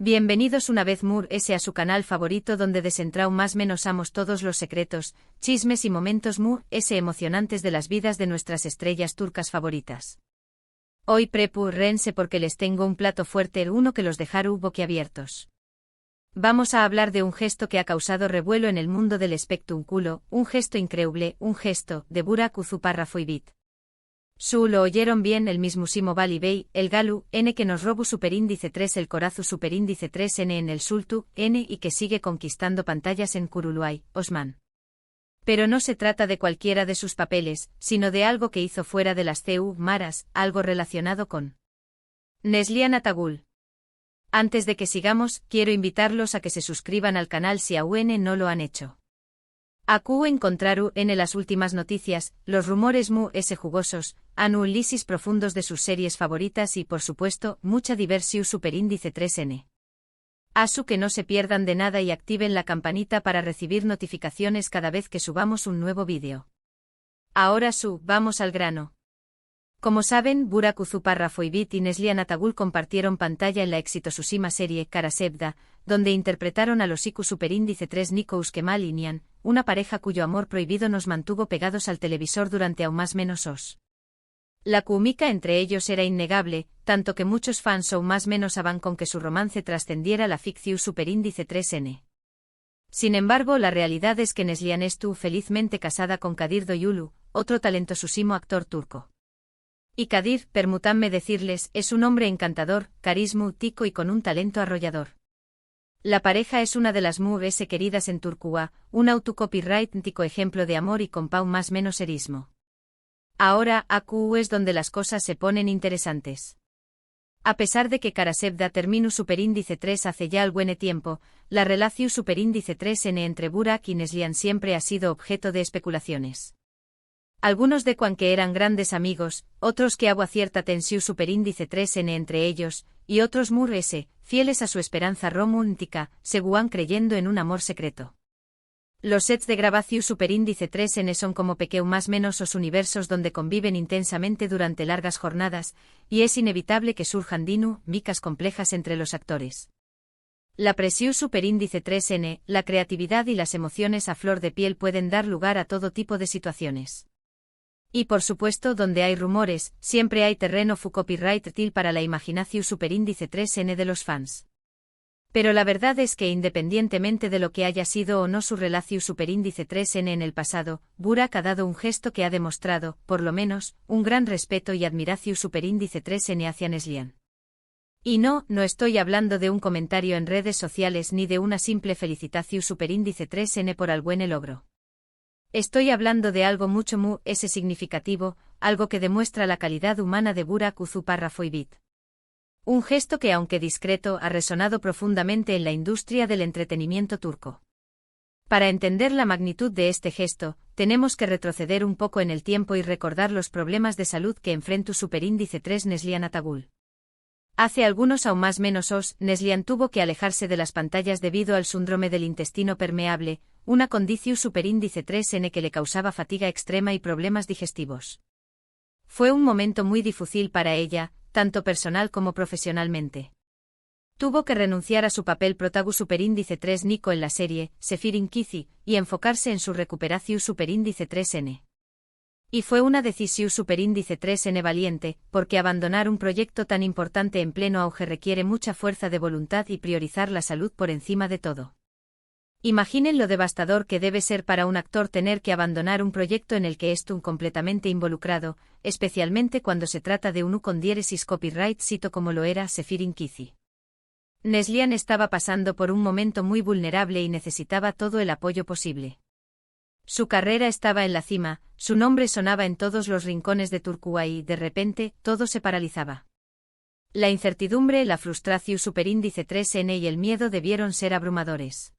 Bienvenidos una vez a su canal favorito donde desentraumamos todos los secretos, chismes y momentos emocionantes de las vidas de nuestras estrellas turcas favoritas. Hoy prepárense porque les tengo un plato fuerte, uno que los dejará boquiabiertos. Vamos a hablar de un gesto que ha causado revuelo en el mundo del espectáculo, un gesto increíble, un gesto de Burak Uzuparrafoibit. Lo oyeron bien, el mismísimo Bali Bey, el Galu, N que nos robó superíndice 3 el Corazu superíndice 3N en el Sultu, N y que sigue conquistando pantallas en Kuruluay, Osman. Pero no se trata de cualquiera de sus papeles, sino de algo que hizo fuera de las CU Maras, algo relacionado con Neslihan Atagul. Antes de que sigamos, quiero invitarlos a que se suscriban al canal si aún no lo han hecho. Aku encontraru en las últimas noticias, los rumores jugosos, análisis profundos de sus series favoritas y por supuesto, mucha diversión superíndice 3N. Asu que no se pierdan de nada y activen la campanita para recibir notificaciones cada vez que subamos un nuevo vídeo. Ahora vamos al grano. Como saben, Burak Uzuparrafoibit y Neslihan Atagul compartieron pantalla en la exitosísima serie Karasevda, donde interpretaron a los IQ superíndice 3 Nikous Kemal y Nihan, una pareja cuyo amor prohibido nos mantuvo pegados al televisor durante aún más menos os. La química entre ellos era innegable, tanto que muchos fans aún más menos aban con que su romance trascendiera la ficción superíndice 3N. Sin embargo, la realidad es que Neslihan estuvo felizmente casada con Kadir Doyulu, otro talentosísimo actor turco. Y Kadir, permítanme decirles, es un hombre encantador, carismático y con un talento arrollador. La pareja es una de las queridas en Turquía, un autocopyrightico ejemplo de amor y con pau más menos erismo. Ahora, Aku es donde las cosas se ponen interesantes. A pesar de que Karasevda terminó superíndice 3 hace ya algún tiempo, la relación superíndice 3N entre Burak y Neslihan siempre ha sido objeto de especulaciones. Algunos decuan que eran grandes amigos, otros que hubo cierta tensión superíndice 3N entre ellos, y otros fieles a su esperanza romántica, seguían creyendo en un amor secreto. Los sets de grabación superíndice 3N son como pequeños más menos os universos donde conviven intensamente durante largas jornadas, y es inevitable que surjan micas complejas entre los actores. La presión superíndice 3N, la creatividad y las emociones a flor de piel pueden dar lugar a todo tipo de situaciones. Y por supuesto, donde hay rumores, siempre hay terreno copyrightil para la imaginación superíndice 3N de los fans. Pero la verdad es que independientemente de lo que haya sido o no su relación superíndice 3N en el pasado, Burak ha dado un gesto que ha demostrado, por lo menos, un gran respeto y admiración superíndice 3N hacia Neslihan. Y no estoy hablando de un comentario en redes sociales ni de una simple felicitación superíndice 3N por algún logro. Estoy hablando de algo mucho significativo, algo que demuestra la calidad humana de Burak Uzuparrafoibit. Un gesto que, aunque discreto, ha resonado profundamente en la industria del entretenimiento turco. Para entender la magnitud de este gesto, tenemos que retroceder un poco en el tiempo y recordar los problemas de salud que enfrentó superíndice 3 Neslihan Atagul. Hace algunos aún más menos Neslihan tuvo que alejarse de las pantallas debido al síndrome del intestino permeable, una condición superíndice 3N que le causaba fatiga extrema y problemas digestivos. Fue un momento muy difícil para ella, tanto personal como profesionalmente. Tuvo que renunciar a su papel protagonista superíndice 3 Nico en la serie, Sefirin Kizi, y enfocarse en su recuperación superíndice 3N. Y fue una decisión superíndice 3N valiente, porque abandonar un proyecto tan importante en pleno auge requiere mucha fuerza de voluntad y priorizar la salud por encima de todo. Imaginen lo devastador que debe ser para un actor tener que abandonar un proyecto en el que estuvo completamente involucrado, especialmente cuando se trata de un con diéresis copyright sito como lo era Sefirin Kizi. Neslihan estaba pasando por un momento muy vulnerable y necesitaba todo el apoyo posible. Su carrera estaba en la cima, su nombre sonaba en todos los rincones de Turquía y, de repente, todo se paralizaba. La incertidumbre, la frustración superíndice 3N y el miedo debieron ser abrumadores.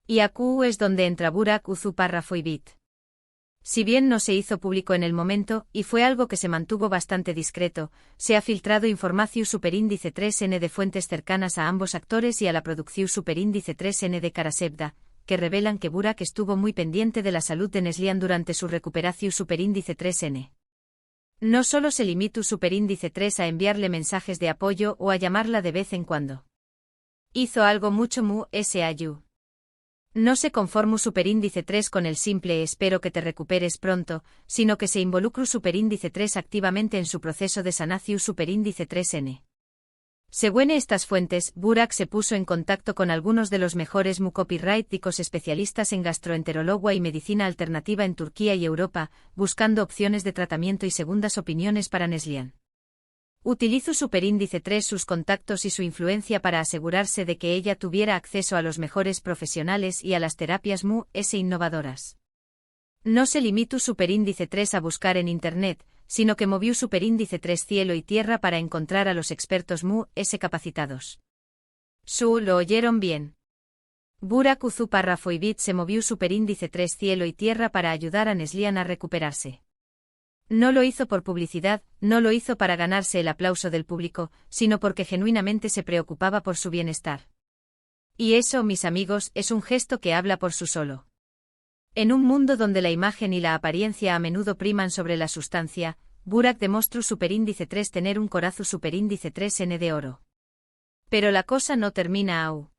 Y Aku es donde entra Burak Uzuparrafoibit. Si bien no se hizo público en el momento, y fue algo que se mantuvo bastante discreto, se ha filtrado información superíndice 3N de fuentes cercanas a ambos actores y a la producción superíndice 3N de Karasevda, que revelan que Burak estuvo muy pendiente de la salud de Neslihan durante su recuperación superíndice 3N. No solo se limitó superíndice 3 a enviarle mensajes de apoyo o a llamarla de vez en cuando. Hizo algo mucho mu SAU. No se conformó superíndice 3 con el simple espero que te recuperes pronto, sino que se involucró superíndice 3 activamente en su proceso de sanación superíndice 3N. Según estas fuentes, Burak se puso en contacto con algunos de los mejores copyrighters especialistas en gastroenterología y medicina alternativa en Turquía y Europa, buscando opciones de tratamiento y segundas opiniones para Neslihan. Utilizó superíndice 3 sus contactos y su influencia para asegurarse de que ella tuviera acceso a los mejores profesionales y a las terapias innovadoras. No se limitó superíndice 3 a buscar en Internet, sino que movió superíndice 3 cielo y tierra para encontrar a los expertos capacitados. Lo oyeron bien. Burak Uzuparrafoibit se movió superíndice 3 cielo y tierra para ayudar a Neslihan a recuperarse. No lo hizo por publicidad, no lo hizo para ganarse el aplauso del público, sino porque genuinamente se preocupaba por su bienestar. Y eso, mis amigos, es un gesto que habla por sí solo. En un mundo donde la imagen y la apariencia a menudo priman sobre la sustancia, Burak demostró superíndice 3 tener un corazón superíndice 3N de oro. Pero la cosa no termina aún.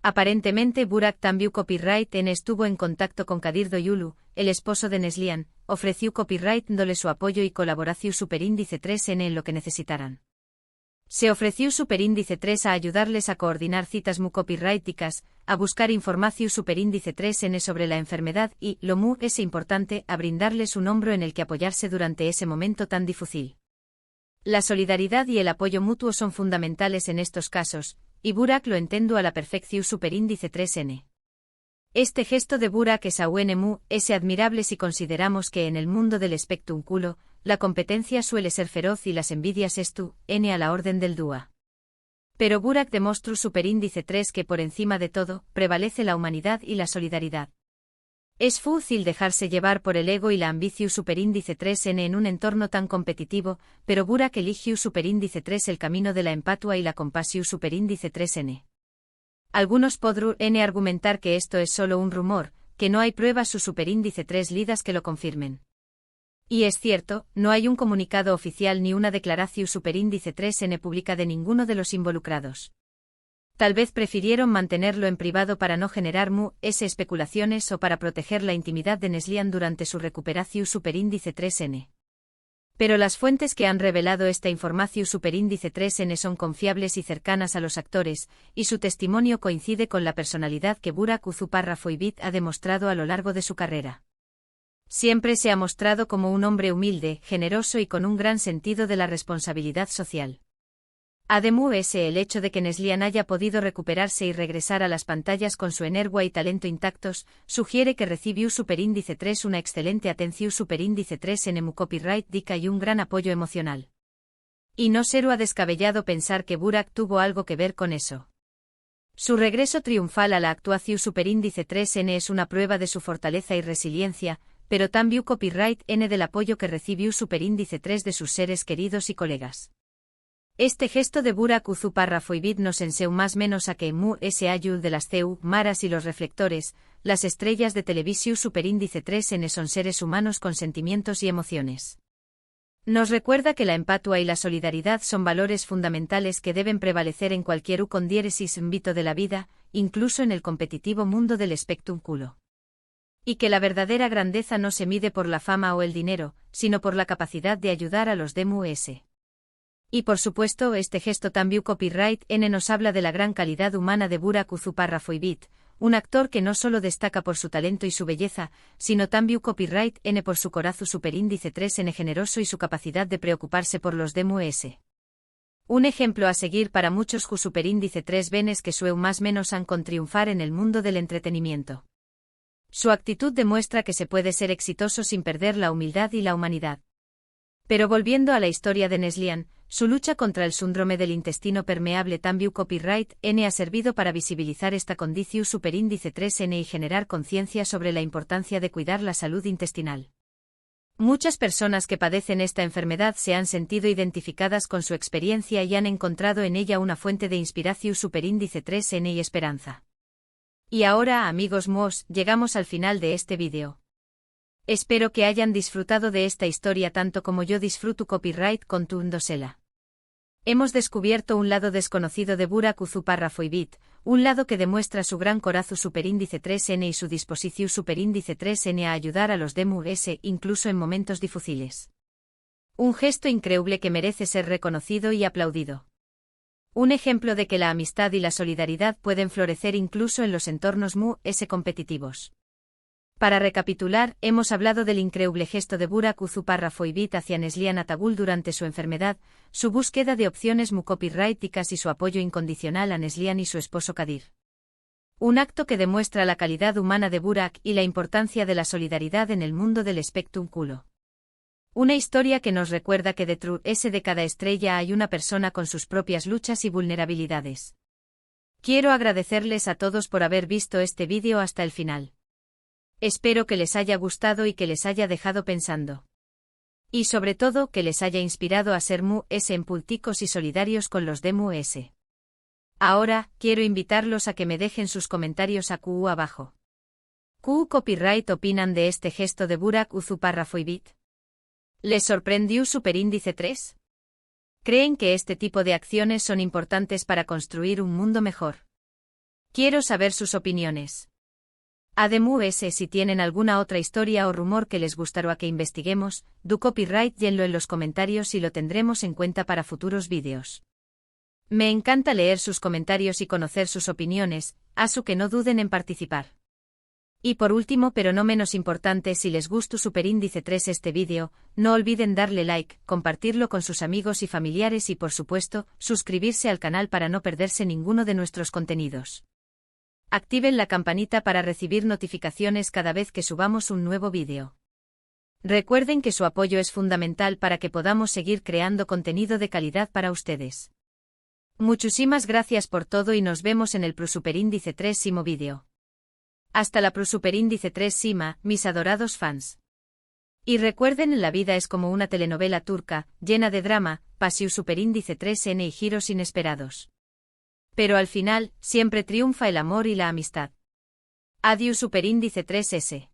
Aparentemente Burak también copyright N estuvo en contacto con Kadir Doyulu, el esposo de Neslihan, ofreció copyright dándole su apoyo y colaboración superíndice 3N en lo que necesitaran. Se ofreció superíndice 3 a ayudarles a coordinar citas copyrighticas, a buscar información superíndice 3N sobre la enfermedad y, lo es importante, a brindarles un hombro en el que apoyarse durante ese momento tan difícil. La solidaridad y el apoyo mutuo son fundamentales en estos casos, y Burak lo entiendo a la perfección superíndice 3N. Este gesto de Burak es admirable si consideramos que en el mundo del espectáculo, la competencia suele ser feroz y las envidias N a la orden del día. Pero Burak demostró superíndice 3 que por encima de todo, prevalece la humanidad y la solidaridad. Es fácil dejarse llevar por el ego y la ambición superíndice 3N en un entorno tan competitivo, pero Burak eligió superíndice 3 el camino de la empatia y la compasión superíndice 3N. Algunos podrán argumentar que esto es solo un rumor, que no hay pruebas su superíndice 3 lidas que lo confirmen. Y es cierto, no hay un comunicado oficial ni una declaración superíndice 3N pública de ninguno de los involucrados. Tal vez prefirieron mantenerlo en privado para no generar especulaciones o para proteger la intimidad de Neslihan durante su recuperación superíndice 3N. Pero las fuentes que han revelado esta información superíndice 3N son confiables y cercanas a los actores, y su testimonio coincide con la personalidad que Burak Uzuparrafoibit ha demostrado a lo largo de su carrera. Siempre se ha mostrado como un hombre humilde, generoso y con un gran sentido de la responsabilidad social. Además, el hecho de que Neslihan haya podido recuperarse y regresar a las pantallas con su energía y talento intactos, sugiere que recibió superíndice 3 una excelente atención superíndice 3 en copyright dica y un gran apoyo emocional. Y no será descabellado pensar que Burak tuvo algo que ver con eso. Su regreso triunfal a la actuación superíndice 3N es una prueba de su fortaleza y resiliencia, pero también copyright N del apoyo que recibió superíndice 3 de sus seres queridos y colegas. Este gesto de Burak Uzuparrafoibit nos enseña más menos a que SAU de las CEU, maras y los reflectores, las estrellas de televisión superíndice 3N son seres humanos con sentimientos y emociones. Nos recuerda que la empatia y la solidaridad son valores fundamentales que deben prevalecer en cualquier condiéresis ámbito de la vida, incluso en el competitivo mundo del espectáculo. Y que la verdadera grandeza no se mide por la fama o el dinero, sino por la capacidad de ayudar a los demás. Y por supuesto, este gesto también copyright N nos habla de la gran calidad humana de Burak Uzuparrafoibit, un actor que no solo destaca por su talento y su belleza, sino también copyright N por su corazón superíndice 3N generoso y su capacidad de preocuparse por los demás. Un ejemplo a seguir para muchos superíndice 3 benes que sueu más menos han con triunfar en el mundo del entretenimiento. Su actitud demuestra que se puede ser exitoso sin perder la humildad y la humanidad. Pero volviendo a la historia de Neslihan, su lucha contra el síndrome del intestino permeable también copyright N ha servido para visibilizar esta condición superíndice 3N y generar conciencia sobre la importancia de cuidar la salud intestinal. Muchas personas que padecen esta enfermedad se han sentido identificadas con su experiencia y han encontrado en ella una fuente de inspiración superíndice 3N y esperanza. Y ahora, amigos míos, llegamos al final de este vídeo. Espero que hayan disfrutado de esta historia tanto como yo disfruto copyright contándosela. Hemos descubierto un lado desconocido de Burak Uzupárrafoibit, un lado que demuestra su gran corazu superíndice 3N y su dispositivo superíndice 3N a ayudar a los DMUS incluso en momentos difíciles. Un gesto increíble que merece ser reconocido y aplaudido. Un ejemplo de que la amistad y la solidaridad pueden florecer incluso en los entornos MUS competitivos. Para recapitular, hemos hablado del increíble gesto de Burak Uzupárrafoibit hacia Neslihan Atagul durante su enfermedad, su búsqueda de opciones copyrighticas y su apoyo incondicional a Neslihan y su esposo Kadir. Un acto que demuestra la calidad humana de Burak y la importancia de la solidaridad en el mundo del espectrum culo. Una historia que nos recuerda que detrás de cada estrella hay una persona con sus propias luchas y vulnerabilidades. Quiero agradecerles a todos por haber visto este vídeo hasta el final. Espero que les haya gustado y que les haya dejado pensando. Y sobre todo que les haya inspirado a ser MUS empáticos y solidarios con los DMUS. Ahora, quiero invitarlos a que me dejen sus comentarios abajo. ¿Qué copyright opinan de este gesto de Burak Uzupárrafoibit? ¿Les sorprendió superíndice 3? ¿Creen que este tipo de acciones son importantes para construir un mundo mejor? Quiero saber sus opiniones. Además, si tienen alguna otra historia o rumor que les gustaría que investiguemos, do copyright llenlo en los comentarios y lo tendremos en cuenta para futuros vídeos. Me encanta leer sus comentarios y conocer sus opiniones, así que no duden en participar. Y por último pero no menos importante, si les gustó superíndice 3 este vídeo, no olviden darle like, compartirlo con sus amigos y familiares y por supuesto, suscribirse al canal para no perderse ninguno de nuestros contenidos. Activen la campanita para recibir notificaciones cada vez que subamos un nuevo vídeo. Recuerden que su apoyo es fundamental para que podamos seguir creando contenido de calidad para ustedes. Muchísimas gracias por todo y nos vemos en el superíndice 3 vídeo. Hasta la superíndice 3 mis adorados fans. Y recuerden, la vida es como una telenovela turca, llena de drama, pasión superíndice 3N y giros inesperados. Pero al final, siempre triunfa el amor y la amistad. Adiós superíndice 3S.